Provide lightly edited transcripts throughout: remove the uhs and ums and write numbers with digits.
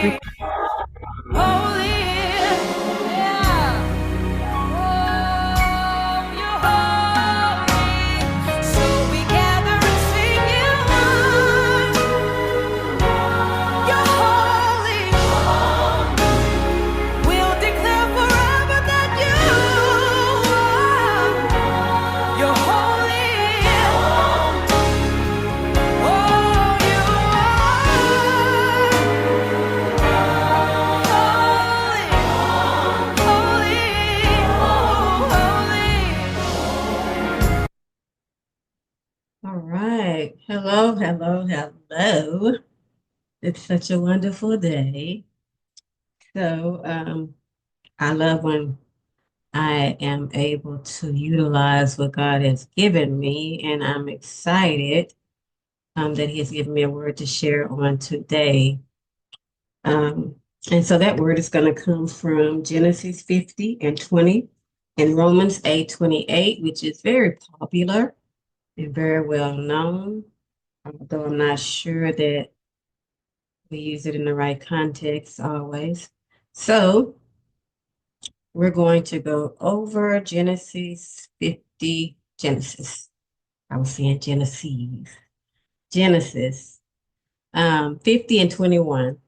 holy, yeah. Oh, you're holy. So we gather and sing you you're holy. We'll declare forever that you're holy. Oh, you are holy, holy, holy. All right. Hello, hello, hello. It's such a wonderful day. So, I love when I am able to utilize what God has given me, and I'm excited that He has given me a word to share on today. Um, and so that word is going to come from Genesis 50 and 20 and Romans 8:28, which is very popular and very well known, although I'm not sure that we use it in the right context always. So we're going to go over Genesis 50, Genesis. I was saying Genesis. Genesis 50 and 21.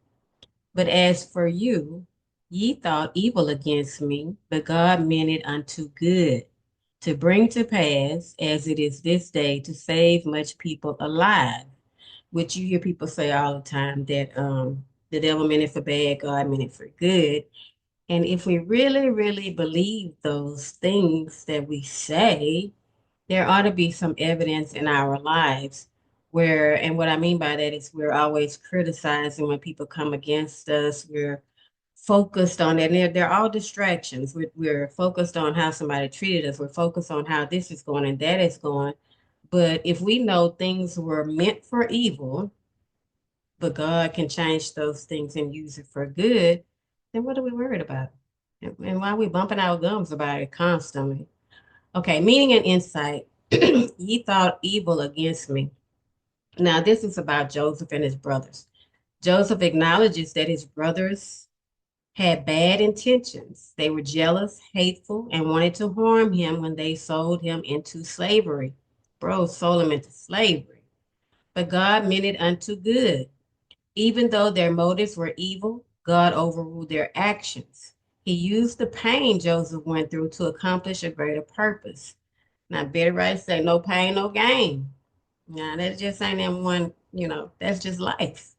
But as for you, ye thought evil against me, but God meant it unto good, to bring to pass, as it is this day, to save much people alive. Which you hear people say all the time that the devil meant it for bad, God meant it for good. And if we really, really believe those things that we say, there ought to be some evidence in our lives where, and what I mean by that is we're always criticizing when people come against us. We're focused on it. And they're all distractions. We're focused on how somebody treated us. We're focused on how this is going and that is going. But if we know things were meant for evil, but God can change those things and use it for good, then what are we worried about? And why are we bumping our gums about it constantly? Okay, meaning and insight. Ye thought evil against me. Now, this is about Joseph and his brothers. Joseph acknowledges that his brothers had bad intentions. They were jealous, hateful, and wanted to harm him when they sold him into slavery. Bro, sold him into slavery. But God meant it unto good. Even though their motives were evil, God overruled their actions. He used the pain Joseph went through to accomplish a greater purpose. Now, Betty Wright say, no pain, no gain. Now, that just ain't them one, that's just life.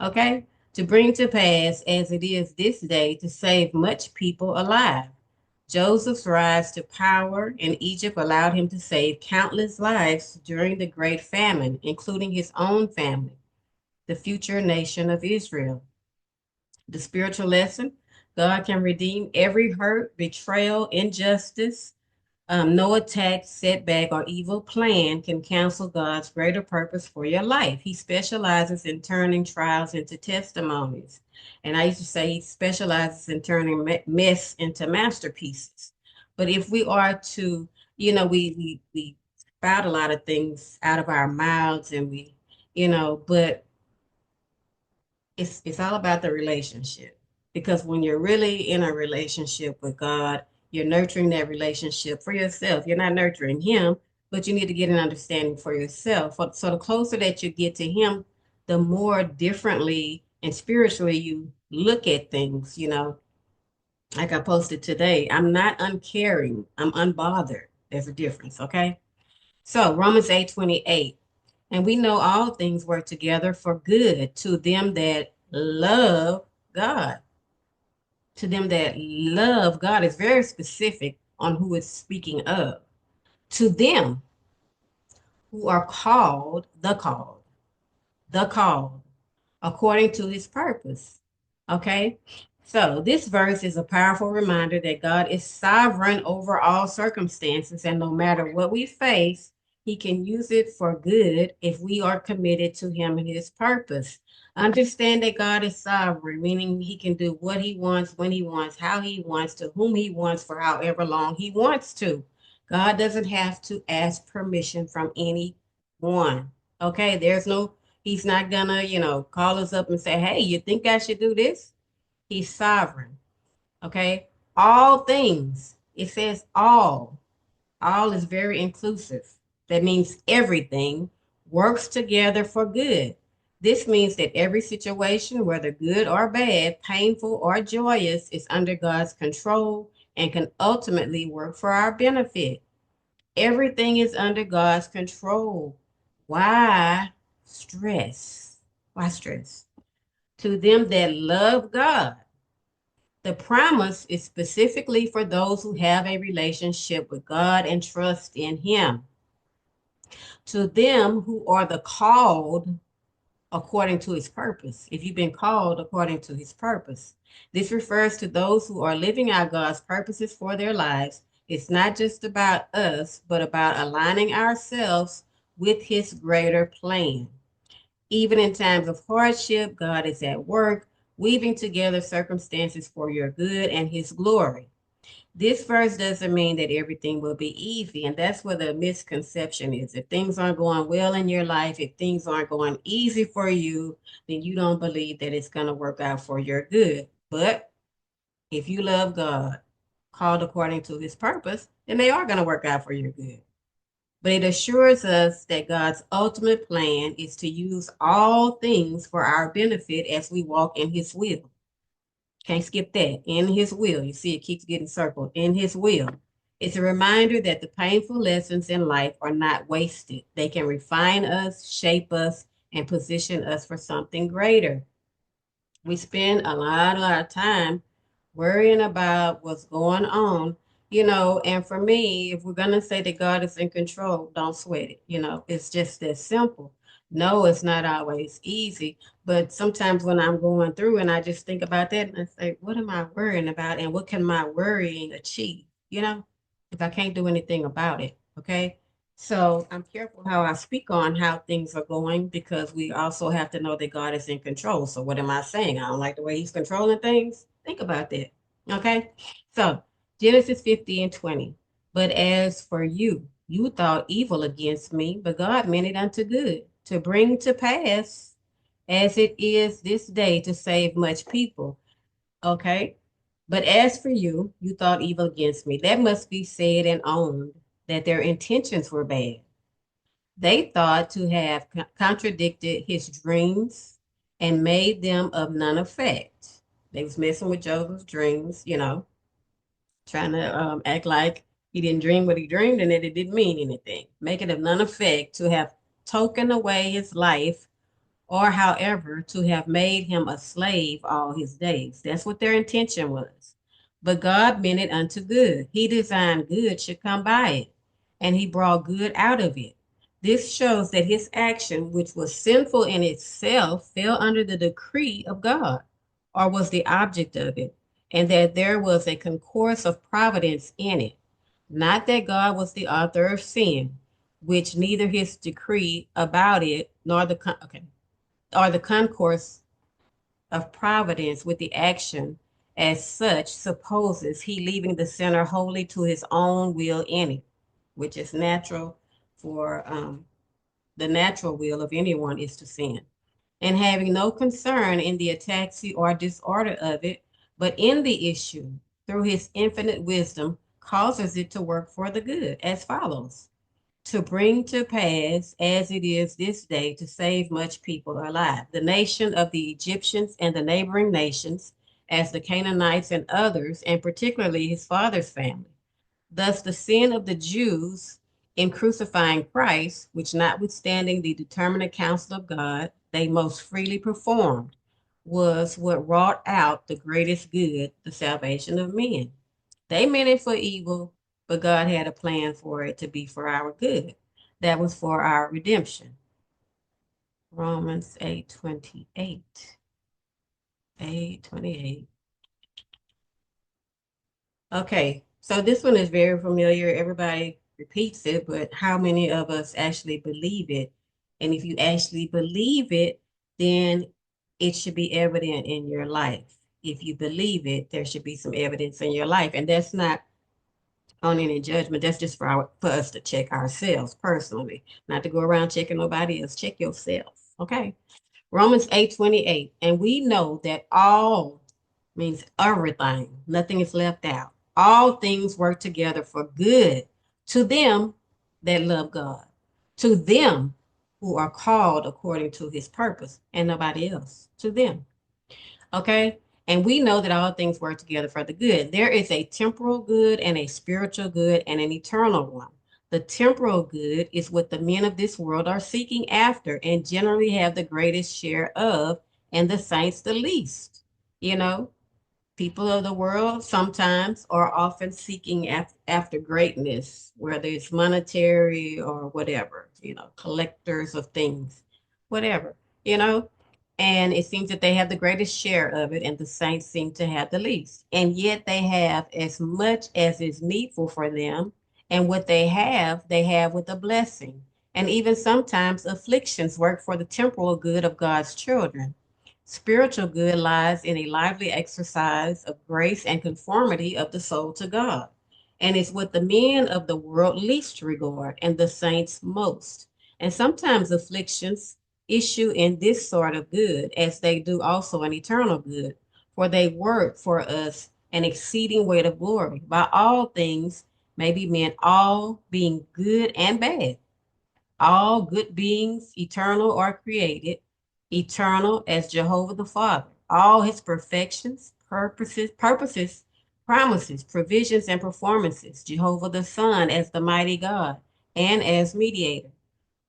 Okay? To bring to pass, as it is this day, to save much people alive. Joseph's rise to power in Egypt allowed him to save countless lives during the great famine, including his own family, the future nation of Israel. The spiritual lesson: God can redeem every hurt, betrayal, injustice. No attack, setback, or evil plan can cancel God's greater purpose for your life. He specializes in turning trials into testimonies. And I used to say he specializes in turning mess into masterpieces. But if we are to, we spout a lot of things out of our mouths and but it's all about the relationship. Because when you're really in a relationship with God, you're nurturing that relationship for yourself. You're not nurturing him, but you need to get an understanding for yourself. So the closer that you get to him, the more differently and spiritually you look at things, like I posted today. I'm not uncaring, I'm unbothered. There's a difference, okay? So Romans 8:28. And we know all things work together for good to them that love God. To them that love God is very specific on who it's speaking of. To them who are called, according to his purpose. Okay? So, this verse is a powerful reminder that God is sovereign over all circumstances, and no matter what we face, he can use it for good if we are committed to him and his purpose. Understand that God is sovereign, meaning he can do what he wants, when he wants, how he wants, to whom he wants, for however long he wants to. God doesn't have to ask permission from anyone. Okay, there's no He's not gonna, call us up and say, hey, you think I should do this? He's sovereign. Okay. All things. It says all. All is very inclusive. That means everything works together for good. This means that every situation, whether good or bad, painful or joyous, is under God's control and can ultimately work for our benefit. Everything is under God's control. Why stress? Why stress? To them that love God, the promise is specifically for those who have a relationship with God and trust in Him. To them who are the called according to His purpose. If you've been called according to His purpose, this refers to those who are living out God's purposes for their lives. It's not just about us, but about aligning ourselves with His greater plan. Even in times of hardship, God is at work, weaving together circumstances for your good and His glory. This verse doesn't mean that everything will be easy, and that's where the misconception is. If things aren't going well in your life, if things aren't going easy for you, then you don't believe that it's going to work out for your good. But if you love God, called according to His purpose, then they are going to work out for your good. But it assures us that God's ultimate plan is to use all things for our benefit as we walk in His will. Can't skip that. In His will. You see, it keeps getting circled. In His will. It's a reminder that the painful lessons in life are not wasted. They can refine us, shape us, and position us for something greater. We spend a lot of time worrying about what's going on, and for me, if we're gonna say that God is in control, don't sweat it. It's just that simple. No, it's not always easy, but sometimes when I'm going through and I just think about that and I say, what am I worrying about and what can my worrying achieve? If I can't do anything about it, okay? So I'm careful how I speak on how things are going because we also have to know that God is in control. So what am I saying? I don't like the way He's controlling things. Think about that. Okay. So Genesis 50 and 20. But as for you, you thought evil against me, but God meant it unto good, to bring to pass as it is this day to save much people. Okay. But as for you, you thought evil against me. That must be said and owned that their intentions were bad. They thought to have contradicted his dreams and made them of none effect. They was messing with Joseph's dreams, trying to act like he didn't dream what he dreamed and that it didn't mean anything. Make it of none effect to have taken away his life or however to have made him a slave all his days. That's what their intention was. But God meant it unto good. He designed good should come by it, and he brought good out of it. This shows that his action, which was sinful in itself, fell under the decree of God, or was the object of it, and that there was a concourse of providence in it. Not that God was the author of sin, which neither his decree about it nor the concourse of providence with the action as such supposes he leaving the sinner wholly to his own will in it, which is natural for the natural will of anyone is to sin, and having no concern in the ataxy or disorder of it, but in the issue through his infinite wisdom causes it to work for the good as follows: to bring to pass as it is this day to save much people alive. The nation of the Egyptians and the neighboring nations, as the Canaanites and others, and particularly his father's family. Thus, the sin of the Jews in crucifying Christ, which notwithstanding the determinate counsel of God, they most freely performed, was what wrought out the greatest good, the salvation of men. They meant it for evil, but God had a plan for it to be for our good. That was for our redemption. Romans 8:28. 8:28. Okay, so this one is very familiar. Everybody repeats it, but how many of us actually believe it? And if you actually believe it, then it should be evident in your life. If you believe it, there should be some evidence in your life. And that's not on any judgment. That's just for us to check ourselves personally, not to go around checking nobody else. Check yourself. Okay. Romans 8:28. And we know that all means everything. Nothing is left out. All things work together for good to them that love God, to them who are called according to his purpose, and nobody else, to them. Okay. And we know that all things work together for the good. There is a temporal good and a spiritual good and an eternal one. The temporal good is what the men of this world are seeking after and generally have the greatest share of, and the saints the least. You know, people of the world sometimes are often seeking after greatness, whether it's monetary or whatever, collectors of things, whatever, you know. And it seems that they have the greatest share of it, and the saints seem to have the least. And yet they have as much as is needful for them. And what they have with a blessing. And even sometimes afflictions work for the temporal good of God's children. Spiritual good lies in a lively exercise of grace and conformity of the soul to God, and is what the men of the world least regard and the saints most. And sometimes afflictions issue in this sort of good, as they do also an eternal good, for they work for us an exceeding weight of glory. By all things may be meant all being good and bad, all good beings, eternal or created, eternal as Jehovah the Father, all his perfections, purposes, promises, provisions, and performances, Jehovah the Son as the mighty God and as mediator,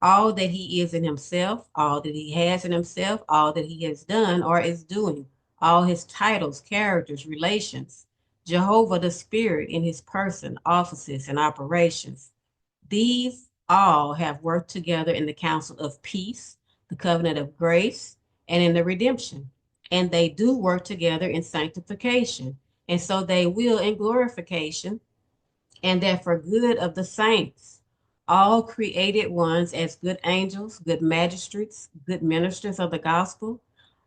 all that he is in himself, all that he has in himself, all that he has done or is doing, all his titles, characters, relations, Jehovah the Spirit in his person, offices, and operations. These all have worked together in the counsel of peace, the covenant of grace, and in the redemption. And they do work together in sanctification, and so they will in glorification, and that for good of the saints, all created ones as good angels, good magistrates, good ministers of the gospel,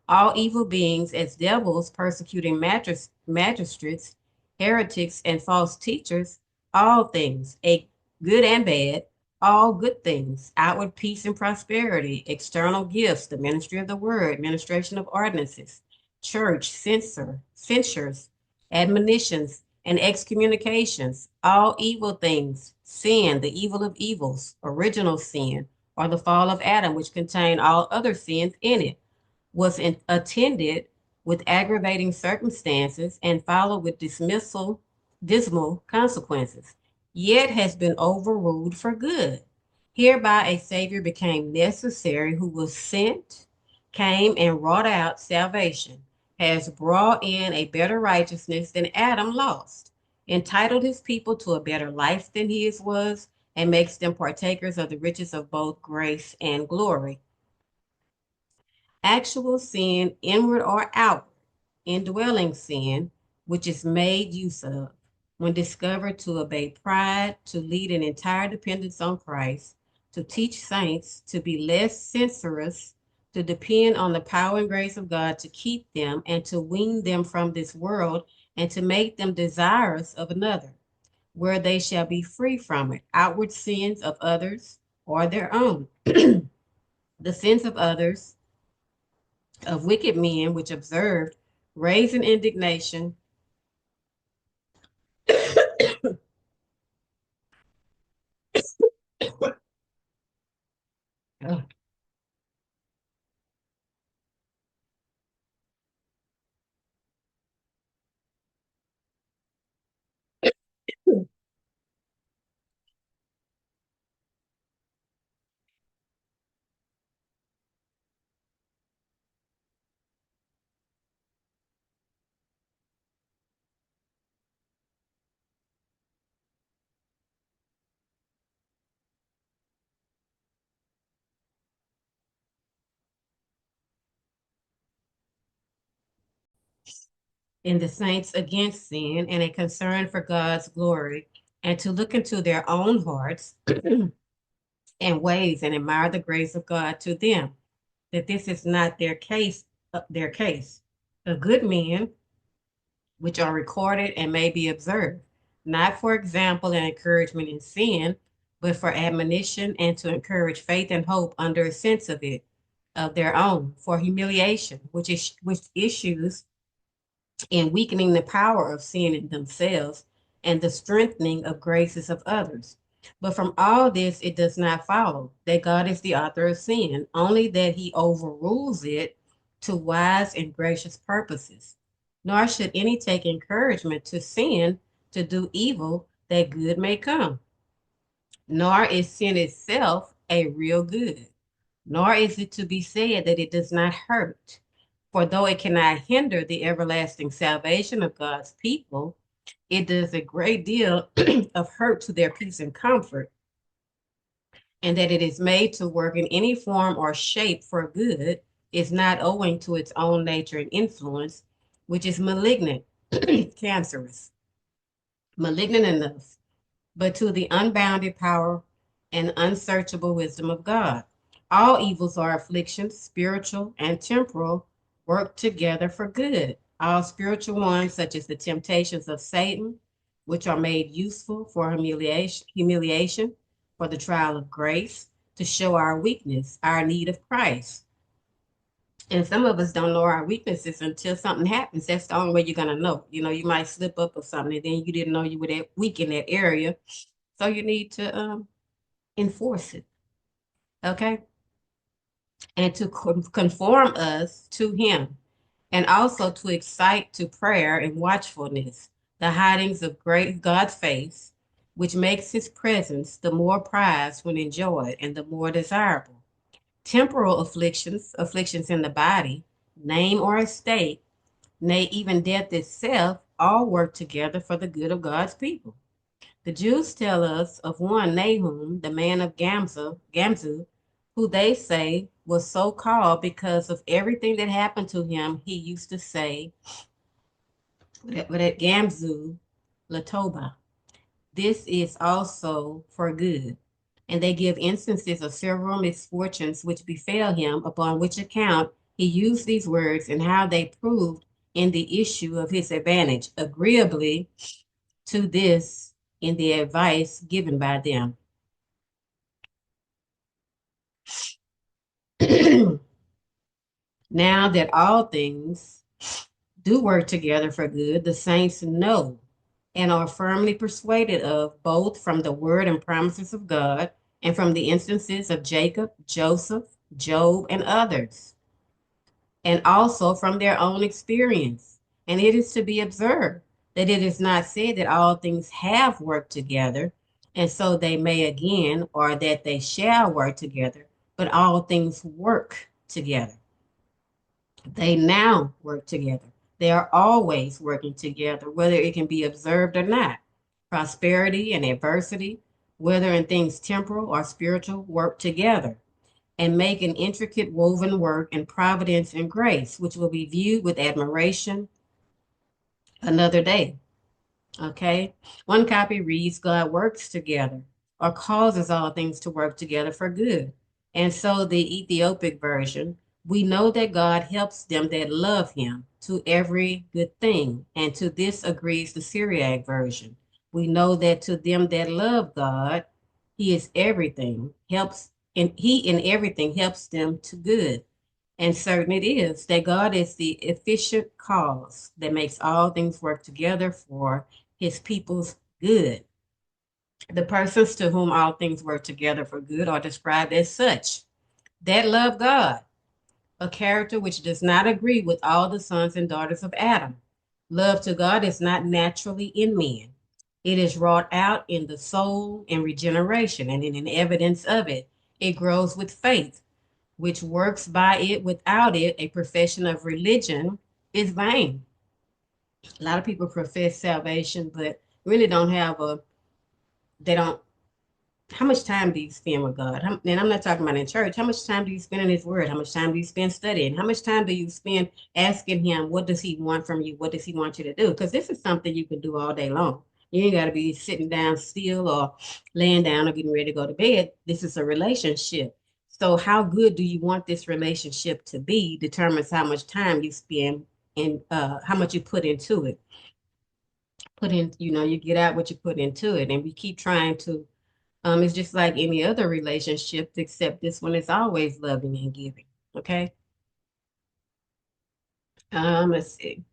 all evil beings as devils persecuting magistrates, heretics, and false teachers, all things, a good and bad, all good things, outward peace and prosperity, external gifts, the ministry of the word, administration of ordinances, church, censures, admonitions, and excommunications, all evil things, sin, the evil of evils, original sin, or the fall of Adam, which contain all other sins in it, was attended with aggravating circumstances and followed with dismal consequences, yet has been overruled for good. Hereby a Savior became necessary who was sent, came and wrought out salvation, has brought in a better righteousness than Adam lost, entitled his people to a better life than his was, and makes them partakers of the riches of both grace and glory. Actual sin, inward or outward, indwelling sin, which is made use of, when discovered to obey pride, to lead an entire dependence on Christ, to teach saints to be less censorious, to depend on the power and grace of God to keep them and to wean them from this world and to make them desirous of another, where they shall be free from it, outward sins of others or their own. The sins of others, of wicked men which observed, raising indignation. In the saints against sin and a concern for God's glory, and to look into their own hearts and ways and admire the grace of God to them, that this is not their case. The good men which are recorded and may be observed, not for example and encouragement in sin, but for admonition and to encourage faith and hope under a sense of it, of their own for humiliation, which issues in weakening the power of sin in themselves and the strengthening of graces of others. But from all this, it does not follow that God is the author of sin, only that he overrules it to wise and gracious purposes. Nor should any take encouragement to sin to do evil that good may come. Nor is sin itself a real good, nor is it to be said that it does not hurt. For though it cannot hinder the everlasting salvation of God's people, it does a great deal of hurt to their peace and comfort, and that it is made to work in any form or shape for good is not owing to its own nature and influence, which is malignant, cancerous, malignant enough, but to the unbounded power and unsearchable wisdom of God. All evils or afflictions, spiritual and temporal, work together for good. All spiritual ones, such as the temptations of Satan, which are made useful for humiliation, for the trial of grace, to show our weakness, our need of Christ. And some of us don't know our weaknesses until something happens. That's the only way you're going to know. You know, you might slip up or something, and then you didn't know you were that weak in that area. So you need to enforce it, okay? And to conform us to him, and also to excite to prayer and watchfulness, the hidings of great God's face, which makes his presence the more prized when enjoyed and the more desirable. Temporal afflictions, afflictions in the body, name or estate, nay, even death itself, all work together for the good of God's people. The Jews tell us of one Nahum, the man of Gamzu, who they say was so called because of everything that happened to him. He used to say, but at Gamzu, Latoba, this is also for good. And they give instances of several misfortunes which befell him, upon which account he used these words and how they proved in the issue of his advantage, agreeably to this in the advice given by them. Now that all things do work together for good, the saints know and are firmly persuaded of, both from the word and promises of God and from the instances of Jacob, Joseph, Job, and others, and also from their own experience. And it is to be observed that it is not said that all things have worked together, and so they may again, or that they shall work together, but all things work together. They now work together. They are always working together, whether it can be observed or not. Prosperity and adversity, whether in things temporal or spiritual, work together and make an intricate woven work in providence and grace, which will be viewed with admiration another day. Okay. One copy reads, God works together or causes all things to work together for good. And so the Ethiopic version, we know that God helps them that love him to every good thing. And to this agrees the Syriac version. We know that to them that love God, he is everything, helps, and he in everything helps them to good. And certain it is that God is the efficient cause that makes all things work together for his people's good. The persons to whom all things work together for good are described as such that love God, a character which does not agree with all the sons and daughters of Adam. Love to God is not naturally in men. It is wrought out in the soul in regeneration, and in an evidence of it. It grows with faith, which works by it. Without it, a profession of religion is vain. A lot of people profess salvation, but really don't have they don't, how much time do you spend with God? And I'm not talking about in church. How much time do you spend in his word? How much time do you spend studying? How much time do you spend asking him, what does he want from you? What does he want you to do? Because this is something you can do all day long. You ain't got to be sitting down still or laying down or getting ready to go to bed. This is a relationship. So how good do you want this relationship to be determines how much time you spend and how much you put into it. Put in, you get out what you put into it. And we keep trying to, it's just like any other relationship, except this one is always loving and giving. Okay. Let's see.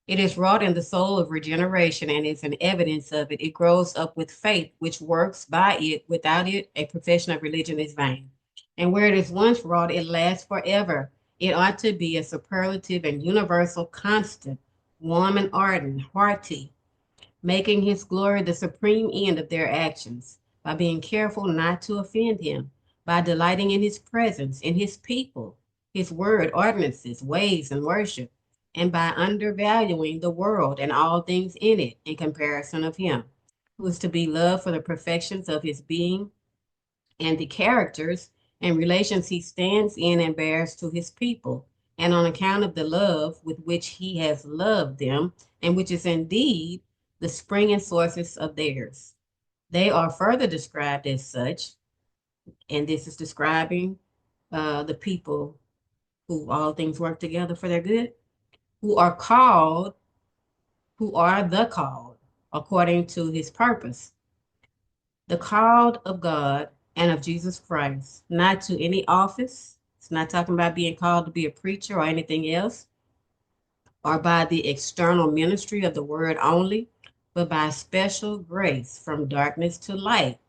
It is wrought in the soul of regeneration and is an evidence of it. It grows up with faith, which works by it. Without it, a profession of religion is vain. And where it is once wrought, it lasts forever. It ought to be a superlative and universal constant, warm and ardent, hearty, making his glory the supreme end of their actions, by being careful not to offend him, by delighting in his presence, in his people, his word, ordinances, ways, and worship, and by undervaluing the world and all things in it in comparison of him, who is to be loved for the perfections of his being and the characters and relations he stands in and bears to his people, and on account of the love with which he has loved them, and which is indeed the spring and sources of theirs. They are further described as such, and this is describing the people who all things work together for their good, who are called, who are the called, according to his purpose, the called of God and of Jesus Christ, not to any office. It's not talking about being called to be a preacher or anything else, or by the external ministry of the word only, but by special grace from darkness to light,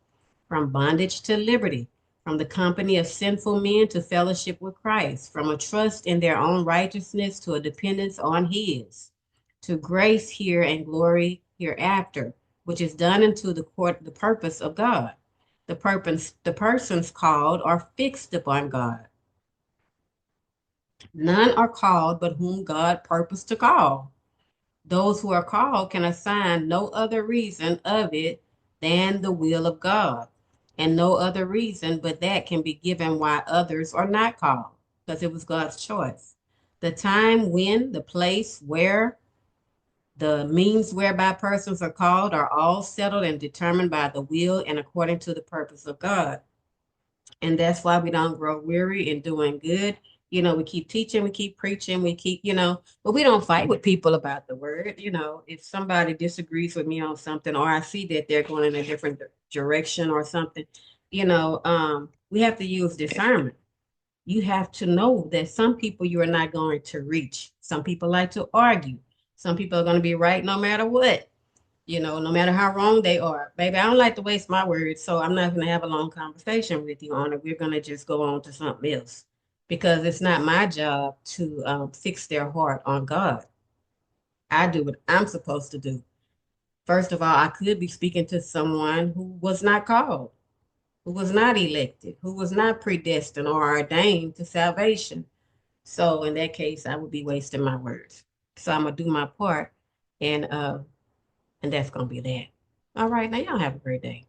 from bondage to liberty, from the company of sinful men to fellowship with Christ, from a trust in their own righteousness to a dependence on his, to grace here and glory hereafter, which is done unto the purpose of God. The persons called are fixed upon God. None are called but whom God purposed to call. Those who are called can assign no other reason of it than the will of God, and no other reason but that can be given why others are not called, because it was God's choice. The time, when, the place, where, the means whereby persons are called are all settled and determined by the will and according to the purpose of God. And that's why we don't grow weary in doing good. We keep teaching, we keep preaching, we keep, but we don't fight with people about the word. If somebody disagrees with me on something, or I see that they're going in a different direction or something, we have to use discernment. You have to know that some people you are not going to reach. Some people like to argue. Some people are going to be right no matter what, no matter how wrong they are. Baby, I don't like to waste my words, so I'm not going to have a long conversation with you on it. We're going to just go on to something else because it's not my job to fix their heart on God. I do what I'm supposed to do. First of all, I could be speaking to someone who was not called, who was not elected, who was not predestined or ordained to salvation. So in that case, I would be wasting my words. So I'm gonna do my part, and that's gonna be that. All right, now y'all have a great day.